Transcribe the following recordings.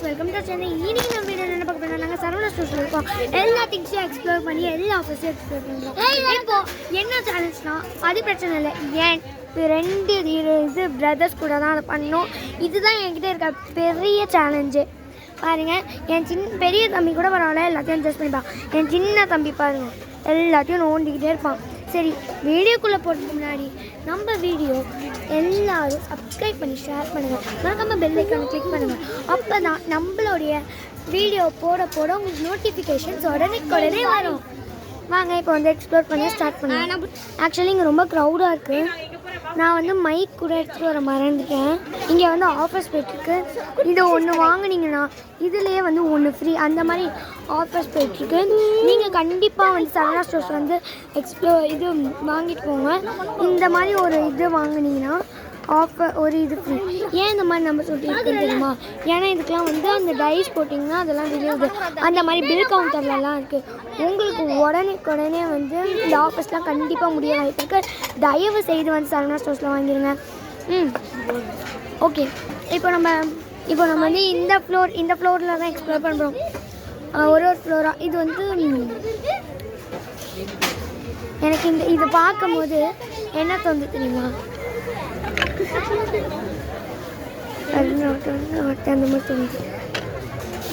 Welcome to Chennai. இன்னைக்கு நம்ம video என்ன பார்க்க போறோம்னா நாங்கள் சரவணா ஸ்டோர்ஸ்ல இருக்கோம். எல்லா திங்ஸையும் எக்ஸ்ப்ளோர் பண்ணி எல்லா ஆஃபர்ஸையும் எக்ஸ்ப்ளோர் பண்ணுறோம். இப்போ என்ன சேலஞ்ச்னா அது பிரச்சனை இல்லை. ஏன் ரெண்டு இது பிரதர்ஸ் கூட தான் அதை பண்ணோம். இதுதான் என்கிட்ட இருக்க பெரிய சேலஞ்சு. பாருங்கள், என் பெரிய தம்பி கூட பரவாயில்ல, எல்லாத்தையும் அட்ஜஸ்ட் பண்ணிப்பான். என் சின்ன தம்பி பாருங்கள், எல்லாத்தையும் நோண்டிக்கிட்டே இருப்பான். சரி, வீடியோக்குள்ளே போகிறதுக்கு முன்னாடி நம்ம வீடியோ எல்லோரும் சப்ஸ்கிரைப் பண்ணி ஷேர் பண்ணுங்கள், மறக்காமல் பெல் ஐக்கானை கிளிக் பண்ணுங்கள். அப்போ தான் நம்மளுடைய வீடியோ போட உங்களுக்கு நோட்டிஃபிகேஷன்ஸ் உடனே வரும். வாங்க இப்போ வந்து எக்ஸ்ப்ளோர் பண்ண ஸ்டார்ட் பண்ணுவேன். ஆக்சுவலி இங்கே ரொம்ப க்ரௌடாக இருக்குது. நான் மைக் கூட எடுத்துகிட்டு வர மறந்துட்டேன். இங்கே ஆஃபர்ஸ் போயிட்டுருக்கு. இது ஒன்று வாங்கினீங்கன்னா இதுலேயே ஒன்று ஃப்ரீ, அந்த மாதிரி ஆஃபர்ஸ் போயிட்டுருக்கு. நீங்கள் கண்டிப்பாக சரவணா ஸ்டோர்ஸ் இது வாங்கிட்டு போங்க. இந்த மாதிரி ஒரு இது வாங்கினீங்கன்னா ஆஃபர் ஒரு இது ஃப்ரீ. ஏன் இந்த மாதிரி நம்ம சொல்லிட்டு தெரியுமா? ஏன்னா இதுக்கெலாம் அந்த டைஸ் போட்டிங்கன்னா அதெல்லாம் தெரியுது. அந்த மாதிரி பில் கவுண்டர்லலாம் இருக்குது. உங்களுக்கு உடனே இந்த ஆஃபர்ஸ்லாம் கண்டிப்பாக முடிய வாய்ப்பு இருக்குது. தயவு செய்து சரவணா ஸ்டோர்ஸில் வாங்கிடுங்க. ஓகே, இப்போ நம்ம இந்த ஃப்ளோரில் தான் எக்ஸ்ப்ளோர் பண்ணுறோம். ஒரு ஃப்ளோராக இது எனக்கு இது பார்க்கும்போது என்ன தோணுது தெரியுமா? அந்த மாதிரி தோணுது.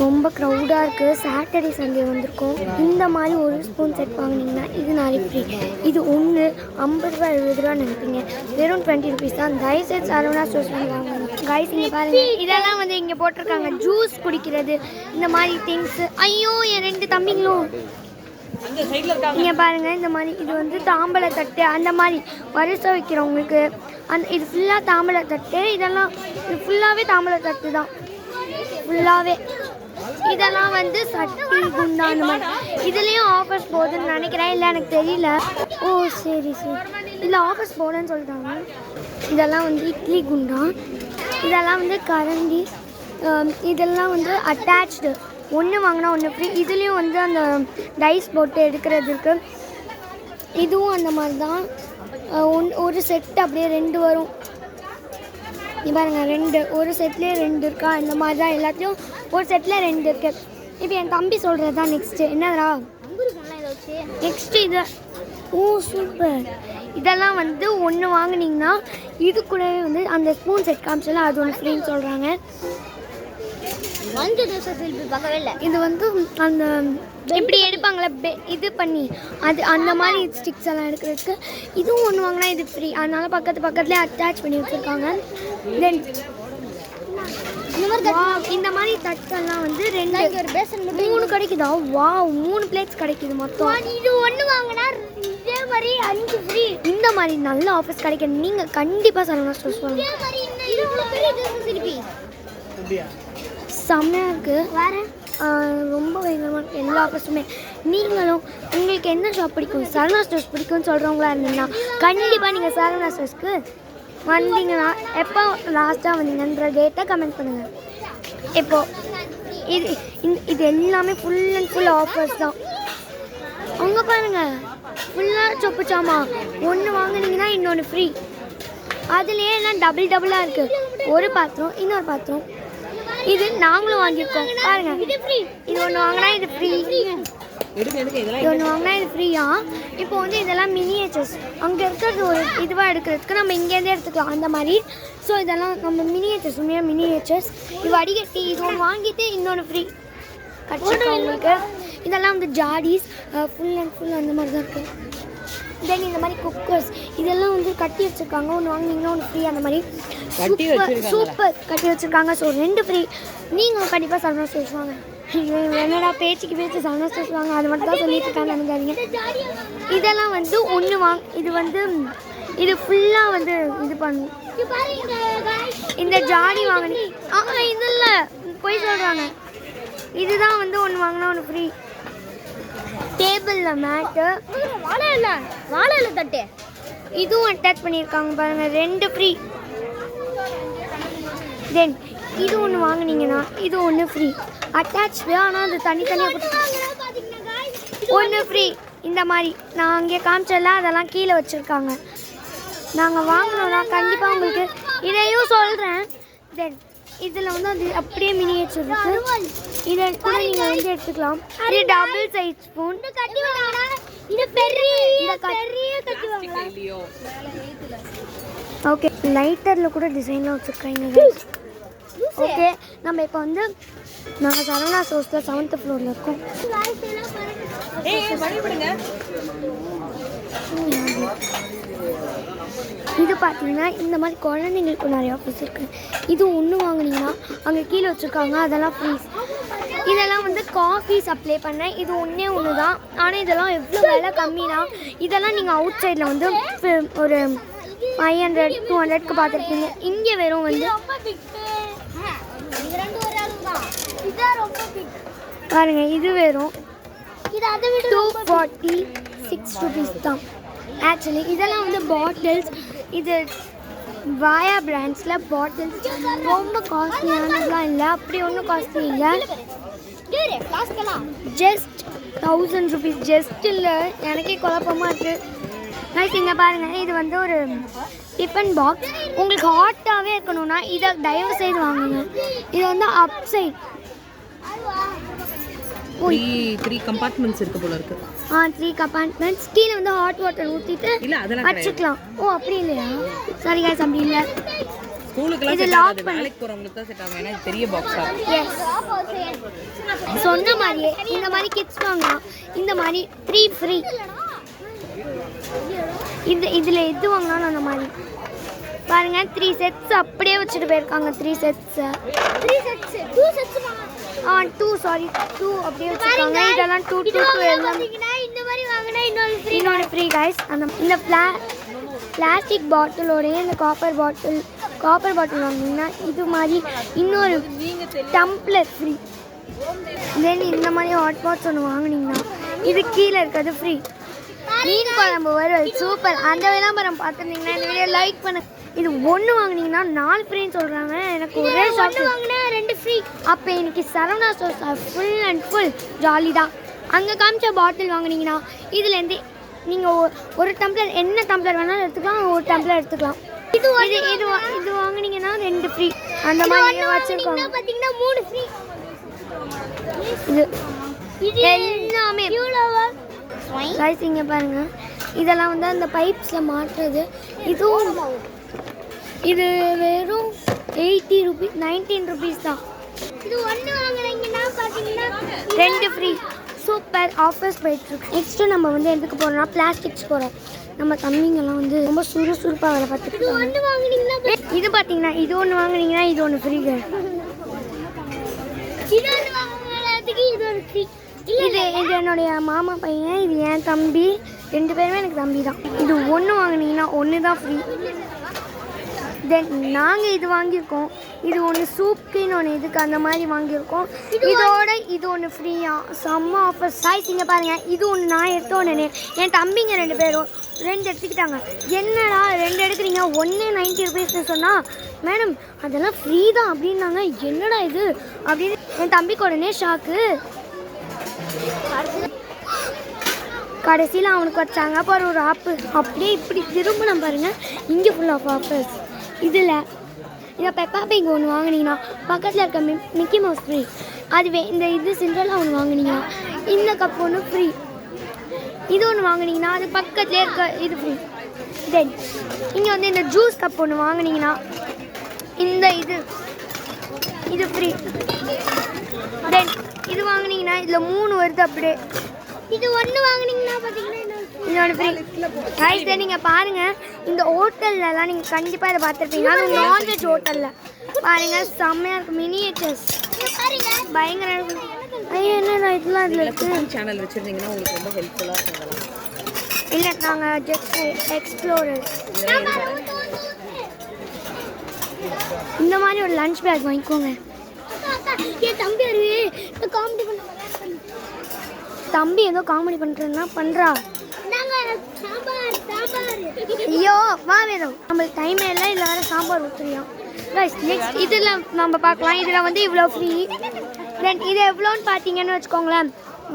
ரொம்ப க்ரௌடாக இருக்குது. சாட்டர்டே சண்டே வந்திருக்கோம். இந்த மாதிரி ஒரு ஸ்பூன் செட் வாங்கினீங்கன்னா இது நாளை ஃப்ரீ. இது ஒன்று 50 ரூபா 70 ரூபா நினைப்பீங்க, வெறும் 20 ருபீஸ் தான். தயவுசெய்து சரவணா ஸ்டோர்ஸ் வாங்கணும். கைஸ், இங்கே பாருங்கள், இதெல்லாம் இங்கே போட்டிருக்காங்க. ஜூஸ் குடிக்கிறது, இந்த மாதிரி திங்ஸு. ஐயோ, என் 2 தம்பிங்களும் இங்கே பாருங்கள். இந்த மாதிரி இது தாம்பழை தட்டு, அந்த மாதிரி வரிசை வைக்கிறவங்களுக்கு இது ஃபுல்லாக தாம்பழை தட்டு. இதெல்லாம் இது ஃபுல்லாகவே தாம்பழை தட்டு தான். ஃபுல்லாகவே இதெல்லாம் சட்டி குண்டா அந்த மாதிரி. இதுலேயும் ஆஃபர்ஸ் போகுதுன்னு நினைக்கிறேன், இல்லை எனக்கு தெரியல. ஓ சரி, இதில் ஆஃபர்ஸ் போடுன்னு சொல்லிட்டாங்க. இதெல்லாம் இட்லி குண்டா, இதெல்லாம் கரண்டி, இதெல்லாம் அட்டாச்டு. ஒன்று வாங்கினா ஒன்று ஃப்ரீ. இதுலேயும் அந்த டைஸ் போட்டு எடுக்கிறதுக்கு இதுவும் அந்த மாதிரி தான். ஒரு செட் அப்படியே 2 வரும். பாருங்கள், 2 ஒரு செட்லேயே 2 இருக்கா? இந்த மாதிரி தான் எல்லாத்தையும் ஒரு செட்டில் 2 இருக்குது. இப்போ என் தம்பி சொல்கிறது தான் நெக்ஸ்ட்டு. என்னடா நெக்ஸ்ட்டு இது? ஓ சூப்பர். இதெல்லாம் ஒன்று வாங்கினீங்கன்னா இது கூடவே அந்த ஸ்பூன் செட் காமிச்சல அது ஒன்று ஃப்ரீன்னு சொல்கிறாங்க. இது அந்த இப்படி எடுப்பாங்களே இது பண்ணி அது அந்த மாதிரி ஸ்டிக்ஸ் எல்லாம் எடுக்கிறதுக்கு இதுவும் ஒன்று வாங்கினா இது ஃப்ரீ. அதனால பக்கத்துலேயே அட்டாச் பண்ணி வச்சுருக்காங்க. தென் இந்த மாதிரி தட்டெல்லாம் 3 கிடைக்குதா? வா, 3 பிளேட்ஸ் கிடைக்குது மொத்தம். இது ஒன்று வாங்கினா இதே மாதிரி 5 ஃப்ரீ. இந்த மாதிரி நல்ல ஆஃபர்ஸ் கிடைக்கும். நீங்கள் கண்டிப்பாக சரவணா ஸ்டோர்ஸ் வாங்க. செம்மையாக இருக்குது. வேறு ரொம்ப பயங்கரமாக இருக்குது எல்லா ஆஃபர்ஸுமே. நீங்களும் உங்களுக்கு என்ன ஷாப் பிடிக்கும், சரவணா ஸ்டோர்ஸ் பிடிக்கும்னு சொல்கிறவங்களா இருந்தீங்கன்னா கண்டிப்பாக நீங்கள் சரவணா ஸ்டோர்ஸ்க்கு வந்தீங்கன்னா எப்போ லாஸ்ட்டாக வந்தீங்கன்ற டேட்டை கமெண்ட் பண்ணுங்கள். இப்போது இது எல்லாமே ஃபுல் அண்ட் ஃபுல் ஆஃபர்ஸ் தான். அங்கே பாருங்கள், ஃபுல்லாக சொப்பு சாமா. ஒன்று வாங்கினீங்கன்னா இன்னொன்று ஃப்ரீ. அதுலேயே எல்லாம் டபுளாக இருக்குது. ஒரு பாத்திரம், இன்னொரு பாத்திரம். இது நாங்களும் வாங்கியிருக்கோம். பாருங்க, இது ஒன்று வாங்கினா இது ஃப்ரீ, இது ஒன்று வாங்கினா இது ஃப்ரீயா. இப்போ இதெல்லாம் மினியேச்சர்ஸ். அங்கே இருக்கிறது ஒரு இதுவாக எடுக்கிறதுக்கு நம்ம இங்கேருந்தே எடுத்துக்கலாம் அந்த மாதிரி. ஸோ இதெல்லாம் நம்ம மினியேச்சர்ஸ், உண்மையாக மினியேச்சர்ஸ். இது வடிகட்டி இது ஒன்று வாங்கிட்டு இன்னொன்று ஃப்ரீ கட்டிருக்கோம் உங்களுக்கு. இதெல்லாம் ஜாடிஸ் ஃபுல் அண்ட் ஃபுல் அந்த மாதிரி தான் இருக்குது. தென் இந்த மாதிரி குக்கர்ஸ் இதெல்லாம் கட்டி வச்சுருக்காங்க. ஒன்று வாங்கினீங்கன்னா ஒன்று ஃப்ரீ. அந்த மாதிரி சூப்பர் கட்டி வச்சுருக்காங்க. So 2 free. நீங்கள் கண்டிப்பாக சரவணா ஸ்டோர்ஸ் வாங்க. என்னடா பேச்சு சரவணா ஸ்டோர்ஸ் வாங்க, அது மட்டும் தான் சொல்லிட்டு இருக்காங்க நினைக்காதீங்க. இதெல்லாம் ஒன்று இது ஃபுல்லாக இது பண்ணும். இந்த ஜாடி வாங்கினி இது இல்லை, போய் சொல்கிறாங்க. இதுதான் ஒன்று வாங்கினா ஒன்று ஃப்ரீ. டேபிளில் மேட்டு, வாழை தட்டு இதுவும் அட்டாச் பண்ணியிருக்காங்க பாருங்கள், 2 ஃப்ரீ. தென் இது ஒன்று வாங்கினீங்கன்னா இது ஒன்று ஃப்ரீ அட்டாச்சு. ஆனால் அது தனித்தனியாக ஒன்று ஃப்ரீ. இந்த மாதிரி நான் அங்கே காமிச்சல அதெல்லாம் கீழே வச்சுருக்காங்க. நாங்கள் வாங்கினோன்னா கண்டிப்பாக உங்களுக்கு இதையும் சொல்கிறேன். தென் இதில் வந்து அது அப்படியே மினியேச்சர் இருக்கு. இதை கூட நீங்கள் வந்து எடுத்துக்கலாம். இது டபுள் சைஸ் ஸ்பூன். ஓகே, லைட்டரில் கூட டிசைன்லாம் வச்சுருக்காங்க. ஓகே, நம்ம இப்போ வந்து நாங்கள் சரவணா ஸ்டோர்ஸில் 7th ஃப்ளோரில் இருக்கோம். இது பார்த்தீங்கன்னா இந்த மாதிரி குழந்தைங்களுக்கு நிறைய ஆஃபர்ஸ் இருக்குது. இது ஒன்று வாங்கினீங்கன்னா அங்கே கீழே வச்சுருக்காங்க, அதெல்லாம் ஃப்ரீஸ். இதெல்லாம் வந்து காஃபி சப்ளை பண்ணேன். இது ஒன்று தான், ஆனால் இதெல்லாம் எவ்வளோ விலை கம்மினா இதெல்லாம் நீங்கள் அவுட் சைடில் வந்து ஒரு 500 200க்கு பார்த்துருக்கீங்க. இங்கே வெறும் வந்து பாருங்க, இது வெறும் 246 rupees தான். ஆக்சுவலி இதெல்லாம் வந்து பாட்டில்ஸ். இது வாயா பிராண்ட்ஸில் பாட்டில்ஸ் ரொம்ப காஸ்ட்லியானதுலாம் இல்லை, அப்படி ஒன்றும் காஸ்ட்லி இல்லை. Just 1000 rupees. ஜஸ்ட் இல்லை, எனக்கே குழப்பமாக இருக்குது. நைஸ். இங்கே பாருங்கள், இது வந்து ஒரு டிஃபன் பாக்ஸ். உங்களுக்கு ஹாட்டாகவே இருக்கணும்னா இதை தயவு செய்து வாங்குங்க. இது வந்து அப் சைட் 3 கம்பார்ட்மெண்ட்ஸ் இருக்கு போல இருக்கு. 3 கம்பார்ட்மெண்ட்ஸ். கீழே வந்து ஹாட் வாட்டர் ஊற்றிட்டு வச்சுக்கலாம். ஓ, அப்படி இல்லையா? சாரி गाइस, அப்படி இல்லை. ஸ்கூலுக்குலாம் செட் ஆகாது, வேலைக்கு போறவங்களுக்கு தான் செட் ஆகும். ஏன்னா இது பெரிய பாக்ஸா. எஸ், சொன்ன மாதிரியே இந்த மாதிரி கிட்ஸ் வாங்கலாம். இந்த மாதிரி 3 ஃப்ரீ. இதில் எது வாங்கினாலும் அந்த மாதிரி பாருங்க. 3 செட்ஸ் அப்படியே வச்சுட்டு போயிருக்காங்க. 2 அப்படியே வச்சுருக்காங்க. இதெல்லாம் 2 எல்லாம் இந்த மாதிரி வாங்கினா இன்னொன்று ஃப்ரீ गाइस. இந்த பிளாஸ்டிக் பாட்டிலோடைய இந்த காப்பர் பாட்டில் வாங்கினீங்கன்னா இது மாதிரி இன்னொரு டம்ப்ளர் ஃப்ரீ. தென் இந்த மாதிரி ஹாட் பாட்ஸ் ஒன்று வாங்கினீங்கன்னா இது கீழே இருக்கிறது ஃப்ரீ. மீன் குழம்பு வரும், சூப்பர். அந்த விளம்பரம் பார்த்துருந்தீங்கன்னா இந்த வீடியோ லைக் பண்ணுங்க. இது ஒன்று வாங்கினீங்கன்னா 4 ஃப்ரீன்னு சொல்கிறாங்க. எனக்கு ஒரே ஷாப் வாங்கினா 2 ஃப்ரீ. அப்போ இன்னைக்கு Saravana stores full and full jolly தான். அங்கே காமிச்ச பாட்டில் வாங்கினீங்கன்னா இதுலேருந்து நீங்கள் ஒரு டம்ளர், என்ன டம்ளர் வேணாலும் எடுத்துக்கலாம், ஒரு டம்ளர் எடுத்துக்கலாம். இது வாங்கினீங்கன்னா 2 ஃப்ரீ. அந்த மாதிரி வச்சுருக்கோங்க. பார்த்தீங்கன்னா 3 ஃப்ரீ. இது எல்லாமே गाइस இங்கே பாருங்க, இதெல்லாம் வந்து அந்த பைப்ஸில் மாட்டுறது. இது வெறும் 80 rupees, 19 rupees தான். இது ஒன்று வாங்குறீங்கன்னா பார்த்தீங்கன்னா 2 ஃப்ரீ. சூப்பர் ஆஃபர்ஸ் போயிட்டுருக்கு. நெக்ஸ்ட்டு நம்ம வந்து எதுக்கு போகிறோம்னா பிளாஸ்டிக்ஸ் போகிறோம். நம்ம தம்பிங்கெல்லாம் வந்து ரொம்ப சுறுசுறுப்பாக வேலை பார்த்துட்டு ஒன்று வாங்கினீங்கன்னா இது பார்த்தீங்கன்னா இது ஒன்று வாங்கினீங்கன்னா இது ஒன்று ஃப்ரீ. இது ஒன்று வாங்குறதுக்கு இது ஒரு ஃப்ரீ. இது என்னுடைய மாமா பையன், இது என் தம்பி, 2 பேருமே எனக்கு தம்பி தான். இது ஒன்று வாங்கினீங்கன்னா 1 தான் ஃப்ரீ. தென் நாங்கள் இது வாங்கியிருக்கோம். இது ஒன்று சூப்புக்குன்னு ஒன்று இதுக்கு அந்த மாதிரி வாங்கியிருக்கோம். இதோட இது ஒன்று ஃப்ரீயா, செம்ம ஆஃபர். சாய்ஸ் இங்கே பாருங்கள், இது ஒன்று நான் எடுத்த உடனே என் தம்பிங்க 2 பேரும் 2 எடுத்துக்கிட்டாங்க. என்னடா 2 எடுக்கிறீங்க, 1 90 rupeesன்னு சொன்னால், மேடம் அதெல்லாம் ஃப்ரீ தான் அப்படின்னாங்க. என்னடா இது அப்படின்னு என் தம்பிக்கு உடனே ஷாக்கு. கடைசியில் அவனுக்கு வச்சாங்க அப்புறம் ஒரு ஆப்பு. அப்படியே இப்படி திரும்ப பாருங்க, இங்கே ஃபுல் ஆஃப் ஆஃபர்ஸ். இதில் இதை பெப்பா பிக் ஒன்று வாங்கினீங்கன்னா பக்கத்தில் இருக்க மிக்கி மவுஸ் ஃப்ரீ. அதுவே இது சிண்ட்ரெல்லா ஒன்று வாங்கினீங்கன்னா இந்த கப் ஒன்று ஃப்ரீ. இது ஒன்று வாங்கினீங்கன்னா அது பக்கத்துலேயே இருக்க இது ஃப்ரீ. தென் இங்கே வந்து இந்த ஜூஸ் கப் ஒன்று வாங்கினீங்கன்னா இந்த இது ஃப்ரீ. தென் இது வாங்கினீங்கன்னா இதில் 3 வருது. அப்படியே இது ஒன்று வாங்கினீங்கன்னா பார்த்தீங்கன்னா இன்னொன்று ஃப்ரீ. ரைஸ் நீங்கள் பாருங்கள், இந்த ஹோட்டல்லலாம் நீங்கள் கண்டிப்பாக இதை பார்த்துருப்பீங்க. அது நான்வெஜ் ஹோட்டலில் பாருங்கள், செம்மையாக இருக்கும். மினியேச்சர்ஸ் பயங்கர இருக்கும். ஐயோ என்ன இதெல்லாம் இதில் இருக்குது. சேனல் வச்சுருந்தீங்கன்னா உங்களுக்கு ரொம்ப ஹெல்ப்ஃபுல்லாக இருக்கும். இல்லை, நாங்கள் ஜஸ்ட் எக்ஸ்ப்ளோரர். இந்த மாதிரி ஒரு லஞ்ச் பேக் வாங்கிக்கோங்க. தம்பி ஏதோ காமெடி பண்ணுறதுனா பண்ணுறா. ஐயோ வா, வேணும் நம்மளுக்கு டைம் இல்லை. இதில் வேறு சாம்பார் ஊற்றுறியோம். நெக்ஸ்ட் இதில் நம்ம பார்க்கலாம். இதில் வந்து இவ்வளோ ஃப்ரீ. தென் இது எவ்வளோன்னு பார்த்தீங்கன்னு வச்சுக்கோங்களேன்,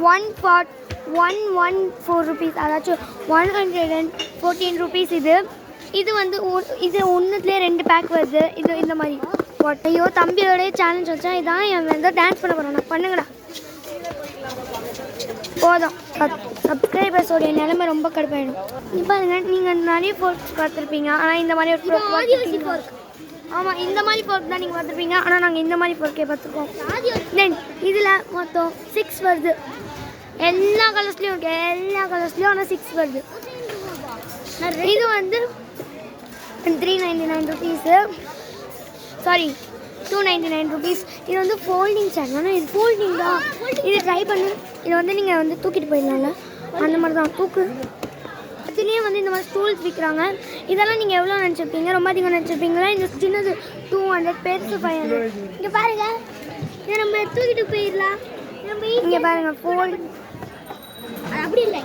114 rupees, அதாச்சும் 114 rupees. இது வந்து இது ஒன்றுத்துலேயே 2 பேக் வருது. இது இந்த மாதிரி ஐயோ தம்பியோடய சேலஞ்ச் வச்சா இதான் என் வந்து டான்ஸ் பண்ண போகிறோம். நான் பண்ணுங்கடா போதும். சப்ஸ்கிரைபர்ஸோடைய நிலைமை ரொம்ப கடுப்பாயிடும். இப்போ பாருங்க, நீங்கள் நிறைய ஃபோர்க்ஸ் பார்த்துருப்பீங்க. ஆனால் இந்த மாதிரி ஒரு ஃபோர்க், ஆமாம் இந்த மாதிரி ஃபோர்க் தான் நீங்கள் பார்த்துருப்பீங்க. ஆனால் நாங்கள் இந்த மாதிரி ஃபோர்க்கே பார்த்துருக்கோம். தென் இதில் மொத்தம் 6 வருது. எல்லா கலர்ஸ்லேயும் இருக்கு, எல்லா கலர்ஸ்லேயும். ஆனால் 6 வருது. இது வந்து 399 ருபீஸு, சாரி 299 ருபீஸ். இது வந்து ஃபோல்டிங் சேர். ஆனால் இது ஃபோல்டிங் தான். இது ட்ரை பண்ணு. இது வந்து நீங்கள் வந்து தூக்கிட்டு போயிடலாம்ல, அந்த மாதிரி தான் தூக்கு. அதுலேயே வந்து இந்த மாதிரி ஸ்டூல்ஸ் விற்கிறாங்க. இதெல்லாம் நீங்கள் எவ்வளோ நினச்சிருப்பீங்க? ரொம்ப அதிகம் நினச்சிருப்பீங்களா? இந்த சின்னது 200, பெருசு 500. இங்கே பாருங்கள், இதை நம்ம தூக்கிட்டு போயிடலாம். இங்கே பாருங்கள், ஃபோல்ட் அப்படி இல்லை,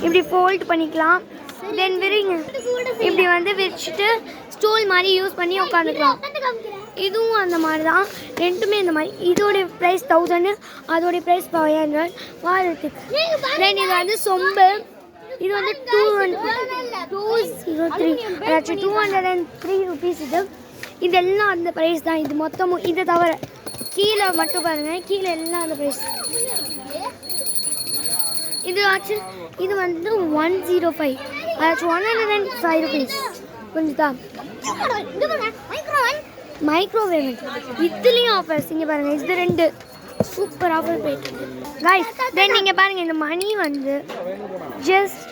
இப்படி ஃபோல்ட் பண்ணிக்கலாம். தென் விரிங்க, இப்படி வந்து விரிச்சிட்டு ஸ்டூல் மாதிரி யூஸ் பண்ணி உட்காந்துக்கலாம். இதுவும் அந்த மாதிரி தான், ரெண்டுமே இந்த மாதிரி. இதோடைய ப்ரைஸ் 1000, அதோடைய ப்ரைஸ் 500. வாழ்த்துக்கு. தென் இது வந்து சொம்பு. இது வந்து 203 ருபீஸ். இதெல்லாம் அந்த ப்ரைஸ் தான். இது மொத்தமும் இதை தவிர கீழே மட்டும் பாருங்கள், கீழே எல்லாம் அந்த ப்ரைஸ். இது ஆச்சு. இது வந்து 105, அதாச்சும் 105 ருபீஸ். புரிஞ்சுதா? மைக்ரோவேவ் இதுலேயும் ஆஃபர்ஸ். இங்கே பாருங்கள், இது 2 சூப்பர் ஆஃபர் போயிட்டு கைஸ். தென் நீங்கள் பாருங்கள், இந்த மணி வந்து ஜஸ்ட்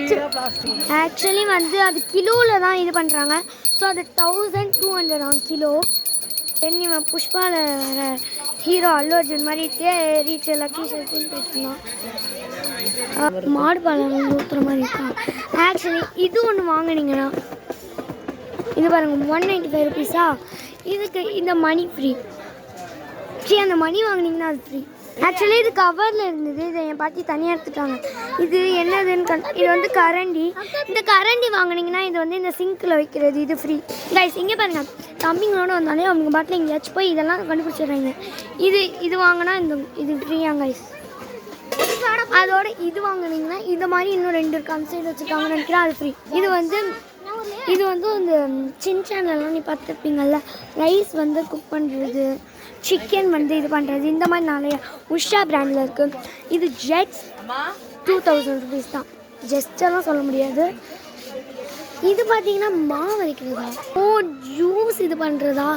ஆக்சுவலி வந்து அது கிலோவில் தான் இது பண்ணுறாங்க. ஸோ அது 1200 கிலோ. தென் இவன் புஷ்பாவில் ஹீரோ அல்லு அர்ஜுன் மாதிரி ரீச் லக்கி ஷர்ட்னு போயிட்டுருந்தான். மாடு பாலம் ஊற்றுற மாதிரி இருக்கான். ஆக்சுவலி இது ஒன்று வாங்கினீங்கன்னா இது பாருங்கள் 195 ருபீஸா. இதுக்கு இந்த மணி ஃப்ரீ. சரி, அந்த மணி வாங்கினீங்கன்னா அது ஃப்ரீ. ஆக்சுவலி இது கவரில் இருந்தது, இதை என் பாட்டி தனியாக எடுத்துட்டாங்க. இது என்னதுன்னு இது வந்து கரண்டி. இந்த கரண்டி வாங்கினீங்கன்னா இது வந்து இந்த சிங்கில் வைக்கிறது, இது ஃப்ரீ. கைஸ் இங்கே பாருங்கள், தம்பிங்களோட வந்தாலே அவங்க பாட்டில் எங்கேயாச்சும் போய் இதெல்லாம் கண்டுபிடிச்சிடுறாங்க. இது வாங்கினா இது ஃப்ரீயா கைஸ். அதோட இது வாங்கினீங்கன்னா இந்த மாதிரி இன்னும் 2 இருக்கு, அந்த சைடு வச்சுருக்காங்கன்னு நினைக்கிறேன், அது ஃப்ரீ. இது வந்து இந்த சின் சேனல்லாம் நீ பார்த்துருப்பீங்கள்ல, ரைஸ் வந்து குக் பண்ணுறது, சிக்கன் வந்து இது பண்ணுறது, இந்த மாதிரி நிறைய உஷா பிராண்டில் இருக்குது. இது ஜெட்ஸ் 2000 ருபீஸ் தான். ஜெஸ்டெல்லாம் சொல்ல முடியாது. இது பார்த்தீங்கன்னா மாவு வரைக்கிறதா, ஜூஸ் இது பண்ணுறதா.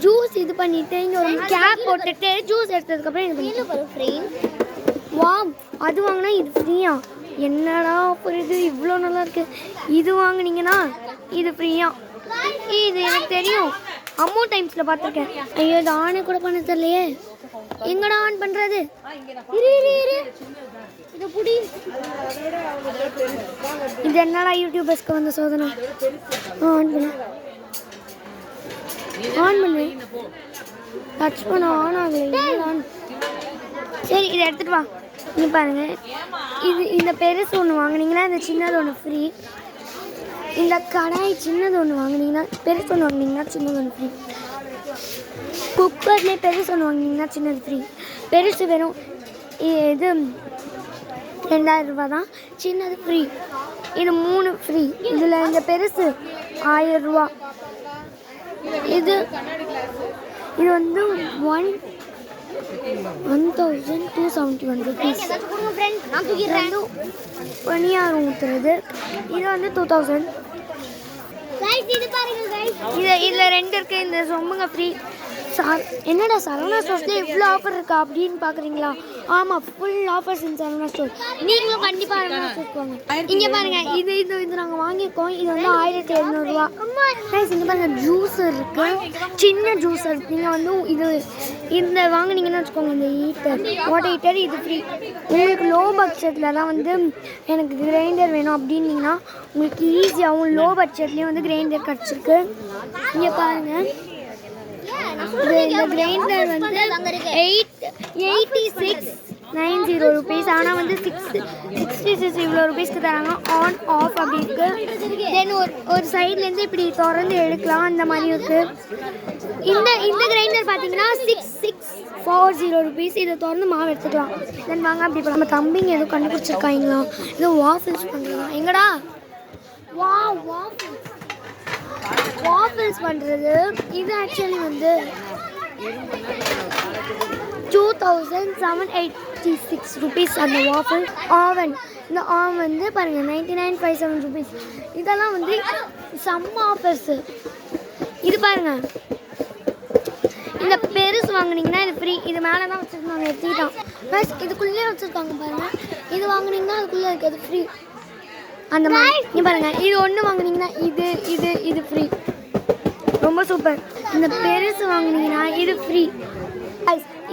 ஜூஸ் இது பண்ணிவிட்டு இங்கே ஒரு கேப் போட்டுட்டு ஜூஸ் எடுத்ததுக்கப்புறம் இது பண்ணிட்டு ஃப்ரீ. வா, அது வாங்கினா இது ஃப்ரீயா? என்னடா புரியுது, இவ்வளோ நல்லா இருக்குது. இது வாங்கினீங்கன்னா இது ஃப்ரீயா? இது எனக்கு தெரியும், அம்மோ டைம்ஸில் பார்த்துருக்கேன். ஐயோ, இது ஆனே கூட பண்ண தெரியலையே. எங்கடா ஆன் பண்ணுறது? இது புடி. இது என்னடா யூடியூபர்ஸ்க்கு வந்த சோதனை. ஆன் பண்ணு, ஆன் பண்ணு. டச் பண்ண ஆன் ஆகலை. சரி, இதை எடுத்துகிட்டு வா. நீ பாருங்கள், இந்த பெருசு ஒன்று வாங்கினீங்கன்னா இந்த சின்னது ஒன்று ஃப்ரீ. இந்த கடாய் சின்னது ஒன்று வாங்கினீங்கன்னா, பெருசு ஒன்று வாங்கினீங்கன்னா சின்னது ஒன்று ஃப்ரீ. குக்கர்லேயே பெருசு ஒன்று வாங்கினீங்கன்னா சின்னது ஃப்ரீ. பெருசு வெறும் இது 2000 ரூபா தான், சின்னது ஃப்ரீ. இது 3 ஃப்ரீ. இதில் இந்த பெருசு 1000 ரூபா. இது வந்து 1271 ருபீஸ். பனியாரம் ஊற்றுறது இது வந்து 2000. இதில் 2 இருக்குது. இந்த சொம்புங்க ஃப்ரீ. என்னடா சரவணா ஸ்டோர்ஸ்ல இவ்வளோ ஆஃபர் இருக்கா அப்படின்னு பார்க்குறீங்களா? ஆமாம், ஃபுல் ஆஃபர்ஸ் இந்த சரவணா ஸ்டோர். நீங்களும் கண்டிப்பாக சரவணா ஸ்டோர்ஸ் போங்க. இங்கே பாருங்கள், இது நாங்கள் வாங்கியிருக்கோம். இது வந்து 1700 ரூபா. இங்கே பாருங்கள், ஜூஸர் இருக்குது, சின்ன ஜூஸர். நீங்கள் வந்து இந்த வாங்கினீங்கன்னு வச்சுக்கோங்க, இந்த ஹீட்டர், வாட்டர் ஹீட்டர், இது ஃப்ரீ. உங்களுக்கு லோ பட்ஜெட்டில் தான் வந்து எனக்கு கிரைண்டர் வேணும் அப்படின்னீங்கன்னா உங்களுக்கு ஈஸியாகவும் லோ பட்ஜெட்லேயும் வந்து கிரைண்டர் கிடச்சிருக்கு. இங்கே பாருங்கள், இந்த கிரைண்டர் வந்து 8690 ருபீஸ். ஆனால் வந்து 66 இவ்வளோ ருபீஸ்க்கு தராங்க. ஆன் ஆஃப் அப்படி இருக்குது. தென் ஒரு சைட்லேருந்து இப்படி திறந்து எடுக்கலாம், அந்த மாதிரி இருக்குது. இந்த கிரைண்டர் பார்த்தீங்கன்னா 6640 ருபீஸ். இதை திறந்து மாவு எடுத்துக்கலாம். தென் வாங்க அப்படி நம்ம தம்பிங்க எதுவும் கண்டுபிடிச்சிருக்காங்களா? இது வாஃபில்ஸ் பண்ணுறதா? எங்கடா? வாஃபில்ஸ் வாஃபிள்ஸ் பண்ணுறது. இது ஆக்சுவலி வந்து 2786 rupees அந்த வாஃபிள். ஆவன், இந்த ஆவன் வந்து பாருங்கள் 9957 rupees. இதெல்லாம் வந்து செம்ம ஆஃபர்ஸு. இது பாருங்கள், இந்த பெருசு வாங்கினீங்கன்னா இது ஃப்ரீ. இது மேலே தான் வச்சுருக்காங்க, எடுத்துக்கிட்டான். ப்ளஸ் இதுக்குள்ளே வச்சுருக்காங்க பாருங்கள். இது வாங்கினீங்கன்னா அதுக்குள்ளே இருக்கிறது ஃப்ரீ. அந்த மாதிரி இங்கே பாருங்கள், இது ஒன்று வாங்கினீங்கன்னா இது இது இது ஃப்ரீ. ரொம்ப சூப்பர். இந்த பெருசு வாங்கினீங்கன்னா இது ஃப்ரீ.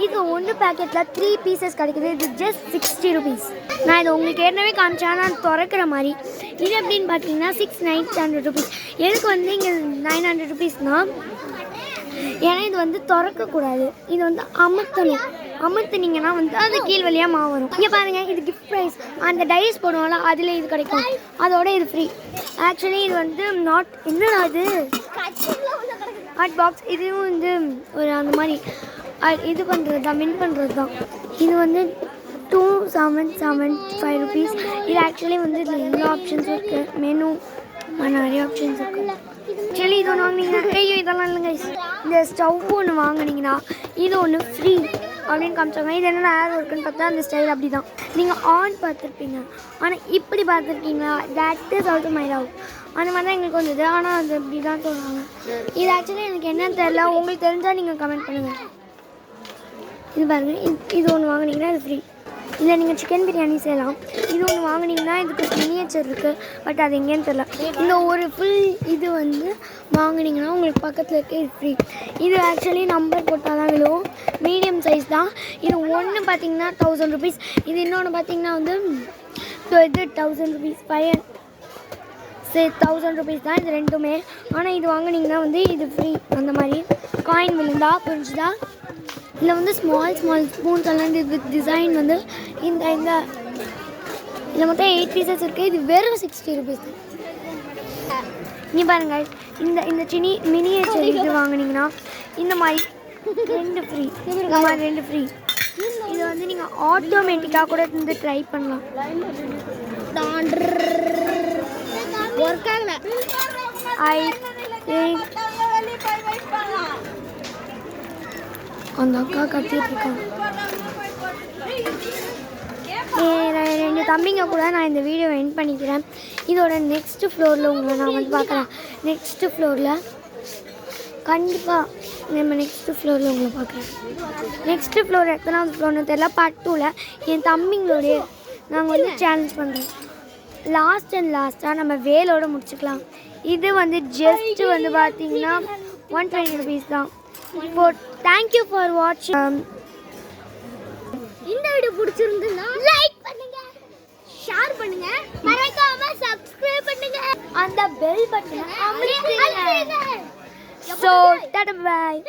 இது ஒன்று பேக்கெட்டில் 3 pieces கிடைக்குது. இது ஜஸ்ட் 60 rupees. நான் இதை உங்களுக்கு ஏற்கனவே காமிச்சேன், நான் திறக்கிற மாதிரி. இது எப்படின்னு பார்த்தீங்கன்னா 600 rupees. எதுக்கு வந்து இங்கே 900 rupeesனால், ஏன்னா இது வந்து திறக்கக்கூடாது. இது வந்து அமுத்துனீங்கன்னா வந்து அது கீழ் வழியாக மாவு வரும். இங்கே பாருங்கள், இது கிஃப்ட் ப்ரைஸ். அந்த டைஸ் போடுவோம்ல, அதில் இது கிடைக்கும். அதோட இது ஃப்ரீ. ஆக்சுவலி இது வந்து நாட் என்னடா அது ஹாட் பாக்ஸ். இதுவும் வந்து ஒரு அந்த மாதிரி இது பண்ணுறது தான், வின் பண்ணுறது தான். இது வந்து 2775 rupees. இது ஆக்சுவலி வந்து இதில் எல்லா ஆப்ஷன்ஸும் இருக்குது. மெனு நிறைய ஆப்ஷன்ஸ் இருக்குது. ஆக்சுவலி இது ஒன்று வாங்கினீங்கன்னா, ஐயோ இதெல்லாம் இல்லைங்க, இந்த ஸ்டவ் ஒன்று வாங்கினீங்கன்னா இது ஒன்று ஃப்ரீ அப்படின்னு காமிச்சாங்க. இது என்னென்ன ஏர் ஒர்க்குன்னு பார்த்தா அந்த ஸ்டைல் அப்படி தான். நீங்கள் ஆன் பார்த்துருப்பீங்க, ஆனால் இப்படி பார்த்துருக்கீங்களா? That is also my love. அந்த மாதிரி தான் எங்களுக்கு வந்தது. ஆனால் அது இப்படி தான் சொல்லுவாங்க. இது ஆக்சுவலி எனக்கு என்னன்னு தெரியல. உங்களுக்கு தெரிஞ்சால் நீங்கள் கமெண்ட் பண்ணுங்கள். இது பாருங்கள், இது ஒன்று வாங்கினீங்கன்னா இது ஃப்ரீ. இல்லை நீங்கள் சிக்கன் பிரியாணி செய்யலாம். இது ஒன்று வாங்கினீங்கன்னா இதுக்கு மினியேச்சர் இருக்குது, பட் அது எங்கேன்னு தெரியல. இந்த ஒரு ஃபுல் இது வந்து வாங்கினீங்கன்னா உங்களுக்கு பக்கத்தில் இருக்க இது ஃப்ரீ. இது ஆக்சுவலி நம்பர் போட்டால் தான் விழுவும். மீடியம் சைஸ் தான். இது ஒன்று பார்த்தீங்கன்னா 1000 rupees. இது இன்னொன்று பார்த்தீங்கன்னா வந்து இது 1000 rupees. 1000 rupees தான் இது ரெண்டுமே. ஆனால் இது வாங்கினீங்கன்னா வந்து இது ஃப்ரீ. அந்த மாதிரி காயின் விழுந்தா புரிஞ்சுதா? இதில் வந்து ஸ்மால் ஸ்பூன்ஸ் எல்லாம் இது வித் டிசைன் வந்து இந்த இதில் மொத்தம் 8 pieces இருக்குது. இது வெறும் 60 rupees தான். இங்கே பாருங்கள், இந்த சினி மினியேச்சர் இது வாங்கினீங்கன்னா இந்த மாதிரி 2 ஃப்ரீ. இந்த மாதிரி 2 ஃப்ரீ. இது வந்து நீங்கள் ஆட்டோமேட்டிக்காக கூட வந்து ட்ரை பண்ணலாம். ஒர்க் ஆகல. ஐ திங்க் அந்த அக்கா கட்டிட்டு இருக்காங்க. ரெண்டு தம்பிங்க கூட நான் இந்த வீடியோ எண்ட் பண்ணிக்கிறேன். இதோட நெக்ஸ்ட் ஃப்ளோரில் உங்களை நான் வந்து பார்க்குறேன். நெக்ஸ்ட் ஃப்ளோரில் கண்டிப்பாக நம்ம நெக்ஸ்ட் ஃப்ளோரில் உங்களை பார்க்குறேன். நெக்ஸ்ட்டு ஃப்ளோர் எத்தனாவது ஃப்ளோர்னு தெரியல. பார்ட் 2ல் என் தம்பிங்களோடைய நாங்கள் வந்து சேலஞ்ச் பண்ணுறோம். லாஸ்ட்டாக நம்ம வேலோடு முடிச்சுக்கலாம். இது வந்து ஜஸ்ட்டு வந்து பார்த்தீங்கன்னா 120 rupees தான். இப்போ தேங்க்யூ ஃபார் வாட்சிங். இந்த வீடியோ பிடிச்சிருந்தா லைக் பண்ணுங்க, ஷேர் பண்ணுங்க, மறக்காம சப்ஸ்கிரைப் பண்ணுங்க, அந்த பெல் பட்டனை அமுக்குங்க. So, bye.